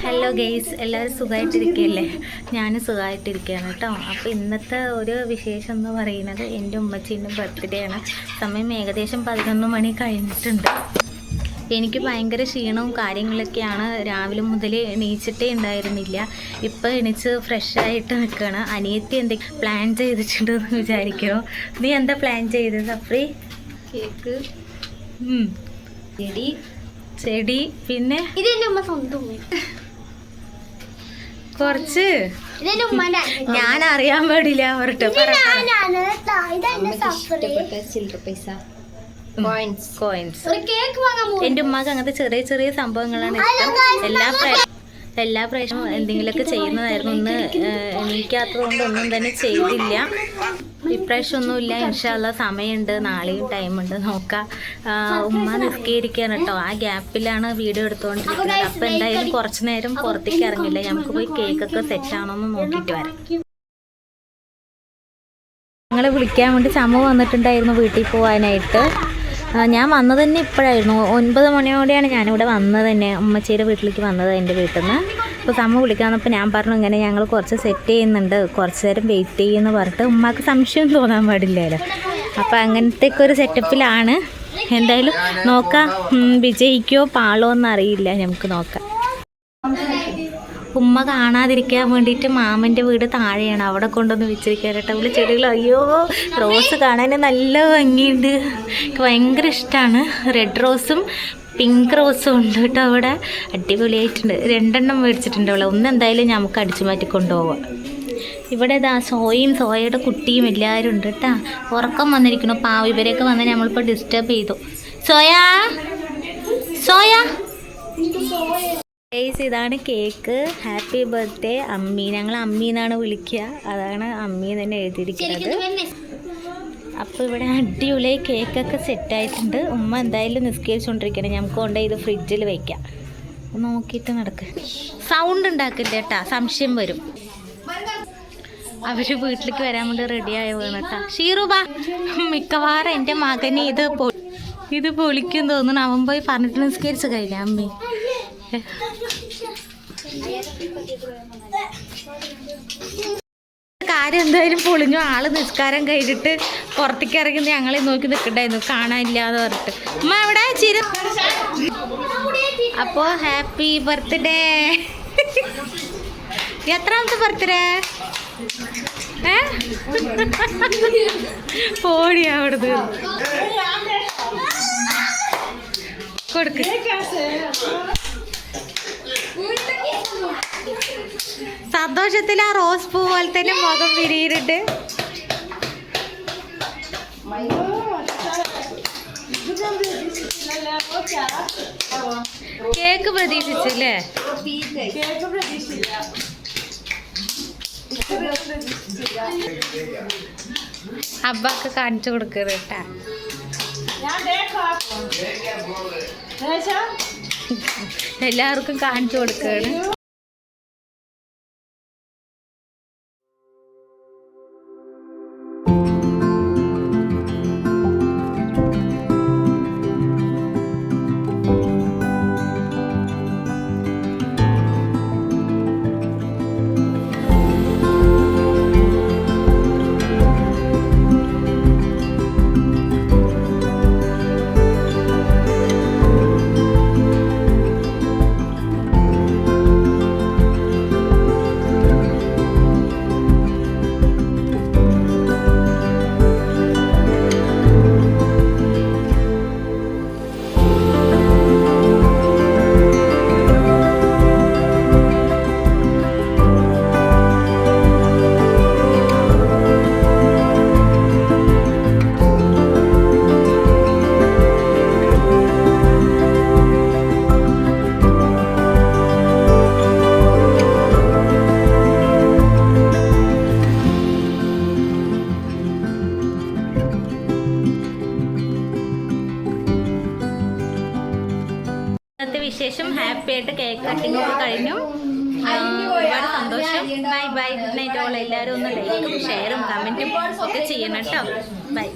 Hello guys, എല്ലാവരും സുഖമായിട്ടിരിക്കുകയല്ലേ? ഞാൻ സുഖമായിട്ടിരിക്കുകയാണ് കേട്ടോ. അപ്പോൾ ഇന്നത്തെ ഒരു വിശേഷം എന്ന് പറയുന്നത് എൻ്റെ ഉമ്മച്ചീൻ്റെ ബർത്ത്ഡേ ആണ്. സമയം ഏകദേശം 11 മണി കഴിഞ്ഞിട്ടുണ്ട്. എനിക്ക് ഭയങ്കര ക്ഷീണവും കാര്യങ്ങളൊക്കെയാണ്. രാവിലെ മുതൽ എണീച്ചിട്ടേ ഉണ്ടായിരുന്നില്ല. ഇപ്പോൾ എണീച്ച് ഫ്രഷായിട്ട് നിൽക്കുകയാണ്. അനിയത്തി എന്തെങ്കിലും പ്ലാൻ ചെയ്തിട്ടുണ്ടെന്ന് വിചാരിക്കണോ? നീ എന്താ പ്ലാൻ ചെയ്തത് സഫ്രി? കേക്ക്, ചെടി, പിന്നെ കുറച്ച് ഞാൻ അറിയാൻ പാടില്ല അവരുടെ കോയിൻസ്. എൻ്റെ ഉമ്മക്ക് അങ്ങനത്തെ ചെറിയ ചെറിയ സംഭവങ്ങളാണ് ഇഷ്ടം. എല്ലാ പ്രാവശ്യവും എന്തെങ്കിലുമൊക്കെ ചെയ്യുന്നതായിരുന്നു. ഇന്ന് എണീക്കാത്തതുകൊണ്ട് ഒന്നും തന്നെ ചെയ്തില്ല. ഇപ്രാവശ്യം ഒന്നുമില്ല. ഇൻഷാ അല്ലാഹ് സമയമുണ്ട്, നാളെയും ടൈമുണ്ട്, നോക്കാം. ഉമ്മ നിസ്കരിക്കുകയാണ് കേട്ടോ. ആ ഗ്യാപ്പിലാണ് വീഡിയോ എടുത്തുകൊണ്ടിരിക്കുന്നത്. അപ്പം എന്തായാലും കുറച്ച് നേരം പുറത്തേക്ക് ഇറങ്ങില്ല. നമുക്ക് പോയി കേക്കൊക്കെ സെറ്റാണോ എന്ന് നോക്കിയിട്ട് വരാം. ഞങ്ങളെ വിളിക്കാൻ വേണ്ടി ചമ്മ വന്നിട്ടുണ്ടായിരുന്നു വീട്ടിൽ പോകാനായിട്ട്. ഞാൻ വന്നത് തന്നെ ഇപ്പോഴായിരുന്നു. 9 മണിയോടെയാണ് ഞാനിവിടെ വന്നത് തന്നെ, ഉമ്മച്ചേരുടെ വീട്ടിലേക്ക് വന്നത് എൻ്റെ വീട്ടിൽ നിന്ന്. അപ്പോൾ സമ്മ വിളിക്കാൻ വന്നപ്പോൾ ഞാൻ പറഞ്ഞു ഇങ്ങനെ ഞങ്ങൾ കുറച്ച് സെറ്റ് ചെയ്യുന്നുണ്ട്, കുറച്ച് നേരം വെയിറ്റ് ചെയ്യുമെന്ന് പറഞ്ഞിട്ട്. ഉമ്മക്ക് സംശയം തോന്നാൻ പാടില്ലല്ലോ. അപ്പോൾ അങ്ങനത്തെയൊക്കെ ഒരു സെറ്റപ്പിലാണ്. എന്തായാലും നോക്കാം, വിജയിക്കോ പാളോ എന്നറിയില്ല, നമുക്ക് നോക്കാം. ഉമ്മ കാണാതിരിക്കാൻ വേണ്ടിയിട്ട് മാമൻ്റെ വീട് താഴെയാണ്, അവിടെ കൊണ്ടുവന്ന് വെച്ചിരിക്കാനായിട്ട്. അവള് ചെടികൾ, അയ്യോ റോസ് കാണാൻ നല്ല ഭംഗിയുണ്ട്, എനിക്ക് ഭയങ്കര ഇഷ്ടമാണ്. റെഡ് റോസും പിങ്ക് റോസും ഉണ്ട് കേട്ടോ അവിടെ. അടിപൊളിയായിട്ടുണ്ട്. 2 എണ്ണം മേടിച്ചിട്ടുണ്ട് അവളെ. ഒന്ന് എന്തായാലും നമുക്ക് അടിച്ചു മാറ്റി കൊണ്ടുപോവാം. ഇവിടെ ഇതാ സോയയുടെ കുട്ടിയും എല്ലാവരും ഉണ്ട് കേട്ടോ. ഉറക്കം വന്നിരിക്കണു പാവ. ഇവരെയൊക്കെ വന്ന് നമ്മളിപ്പോൾ ഡിസ്റ്റർബ് ചെയ്തു. സോയ ഗൈസ്, ഇതാണ് കേക്ക്. ഹാപ്പി ബർത്ത്ഡേ അമ്മി. ഞങ്ങൾ അമ്മി എന്നാണ് വിളിക്കുക, അതാണ് അമ്മി തന്നെ എഴുതിയിരിക്കുന്നത്. അപ്പോൾ ഇവിടെ അടിപൊളി കേക്കൊക്കെ സെറ്റായിട്ടുണ്ട്. ഉമ്മ എന്തായാലും നിസ്കരിച്ചുകൊണ്ടിരിക്കണം. നമുക്ക് കൊണ്ടുപോയി ഇത് ഫ്രിഡ്ജിൽ വയ്ക്കാം. നോക്കിയിട്ട് നടക്ക്. സൗണ്ട് ഉണ്ടാക്കില്ല കേട്ടാ, സംശയം വരും. അവർ വീട്ടിലേക്ക് വരാൻ വേണ്ടി റെഡിയായി വേണം കേട്ടാ. ഷീറുബ, മിക്കവാറും എൻ്റെ മകന് ഇത് പൊളിക്കും തോന്നുന്നു. അവൻ പോയി പറഞ്ഞിട്ട് നിസ്കരിച്ച് കഴിഞ്ഞ അമ്മി. കാര്യം എന്തായാലും പൊളിഞ്ഞു. ആള് നിസ്കാരം കഴിഞ്ഞിട്ട് പുറത്തേക്ക് ഇറങ്ങി ഞങ്ങളെ നോക്കി നിൽക്കണ്ടായിരുന്നു, കാണാനില്ലാന്ന് പറഞ്ഞിട്ട്. ഉമ്മ എവിടെ ചിര? അപ്പോ ഹാപ്പി ബർത്ത്ഡേ. എത്രാമത്തെ ബർത്ത്ഡേ? പോടി അവിടുന്ന് കൊടുക്ക്. സന്തോഷത്തിൽ ആ റോസ് പൂ പോലെ തന്നെ മുഖം വിരിയിട്ടുണ്ട്. കേക്ക് പ്രതീക്ഷിച്ചില്ലേ? അബ്ബക്ക് കാണിച്ചു കൊടുക്കരുത് കേട്ടാ. എല്ലാവർക്കും കാണിച്ചു കൊടുക്കുകയാണ്. വിശേഷം ഹാപ്പി ആയിട്ട് കേക്ക് കട്ടിംഗ് ഒക്കെ കഴിഞ്ഞു. ഒരുപാട് സന്തോഷം. Bye bye. Good night. എല്ലാവരും ഒന്ന് ലൈക്കും ഷെയറും കമൻറ്റും ഒക്കെ ചെയ്യണം കേട്ടോ. ബൈ.